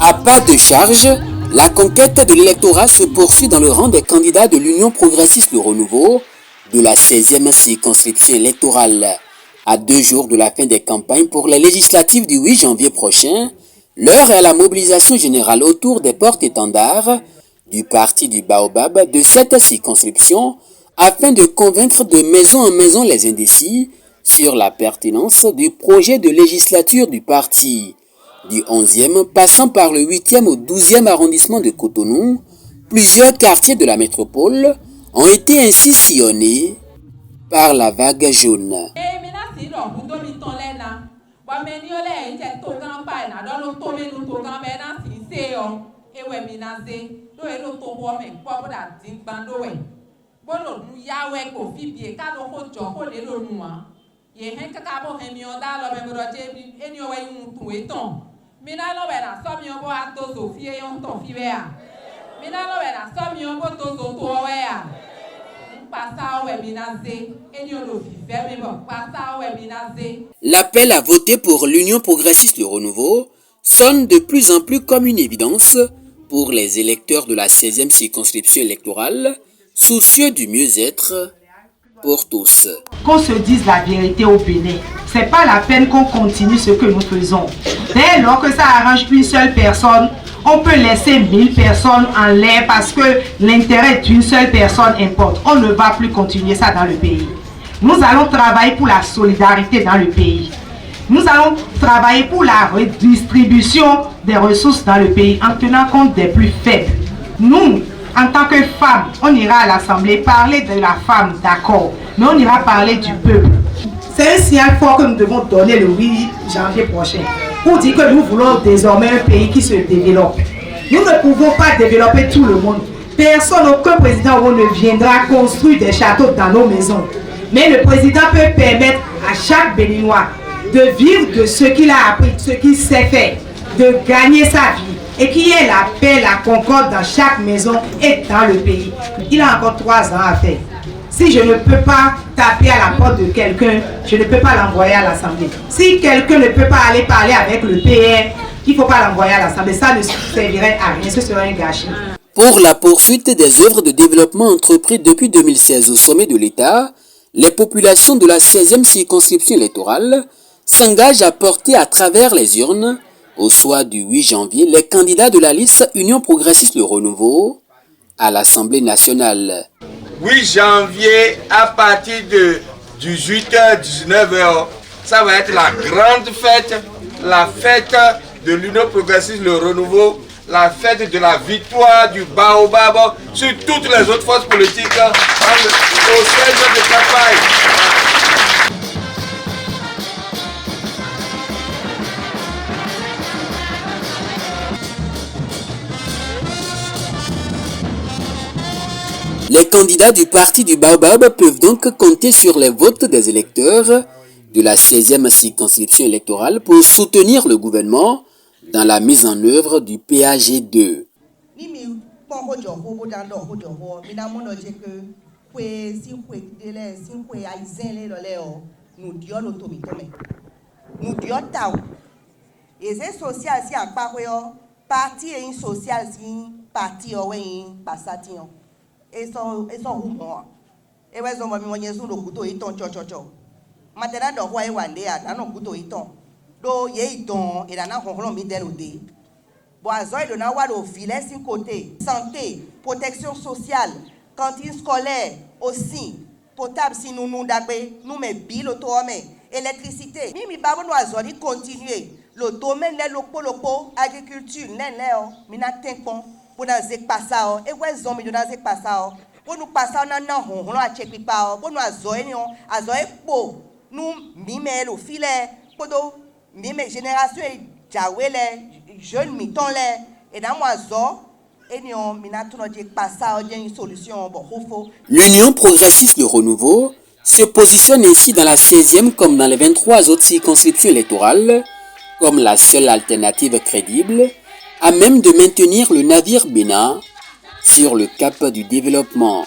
À pas de charge, la conquête de l'électorat se poursuit dans le rang des candidats de l'Union progressiste Le Renouveau de la 16e circonscription électorale. À 2 jours de la fin des campagnes pour les législatives du 8 janvier prochain, l'heure est à la mobilisation générale autour des porte-étendards du parti du Baobab de cette circonscription afin de convaincre de maison en maison les indécis sur la pertinence du projet de législature du parti. Du 11e passant par le 8e au 12e arrondissement de Cotonou, plusieurs quartiers de la métropole ont été ainsi sillonnés par la vague jaune. L'appel à voter pour l'Union progressiste Le Renouveau sonne de plus en plus comme une évidence pour les électeurs de la 16e circonscription électorale, soucieux du mieux-être pour tous. Qu'on se dise la vérité au Bénin. C'est pas la peine qu'on continue ce que nous faisons. Dès lors que ça arrange une seule personne, on peut laisser 1000 personnes en l'air parce que l'intérêt d'une seule personne importe. On ne va plus continuer ça dans le pays. Nous allons travailler pour la solidarité dans le pays. Nous allons travailler pour la redistribution des ressources dans le pays en tenant compte des plus faibles. Nous, en tant que femmes, on ira à l'Assemblée parler de la femme, d'accord, mais on ira parler du peuple. C'est un signal fort que nous devons donner le 8 janvier prochain pour dire que nous voulons désormais un pays qui se développe. Nous ne pouvons pas développer tout le monde. Personne, aucun président ne viendra construire des châteaux dans nos maisons. Mais le président peut permettre à chaque Béninois de vivre de ce qu'il a appris, ce qu'il sait faire, de gagner sa vie et qu'il y ait la paix, la concorde dans chaque maison et dans le pays. Il a encore 3 ans à faire. Si je ne peux pas taper à la porte de quelqu'un, je ne peux pas l'envoyer à l'Assemblée. Si quelqu'un ne peut pas aller parler avec le PR, il ne faut pas l'envoyer à l'Assemblée. Ça ne servirait à rien, ce serait un gâchis. Pour la poursuite des œuvres de développement entreprises depuis 2016 au sommet de l'État, les populations de la 16e circonscription électorale s'engagent à porter à travers les urnes, au soir du 8 janvier, les candidats de la liste Union progressiste Le Renouveau à l'Assemblée nationale. 8 janvier à partir de 18h, 19h, ça va être la grande fête, la fête de l'Union progressiste Le Renouveau, la fête de la victoire du Baobab sur toutes les autres forces politiques au 16 de campagne. Les candidats du parti du Baobab peuvent donc compter sur les votes des électeurs de la 16e circonscription électorale pour soutenir le gouvernement dans la mise en œuvre du PAG2. Do ye don et na honholo mi delode bo azoy do na wa do filet sin côté santé protection sociale cantine scolaire aussi potable si nous dagbe nous me bill auto me électricité mi babo no azori continuer le domaine le lopo agriculture nenle mi na tenkon bo na zek passa o e we zon mi do na zek passa o bo nu passa na honholo a check pipa o bo nu azoy ni o azoy po nous mi me lo filet podo mais génération jawe les jeunes mitons les et dans moi zo et nous minato no je passa une solution bon faut. L'Union progressiste Le Renouveau se positionne ainsi dans la 16e comme dans les 23 autres circonscriptions électorales comme la seule alternative crédible à même de maintenir le navire Bénin sur le cap du développement.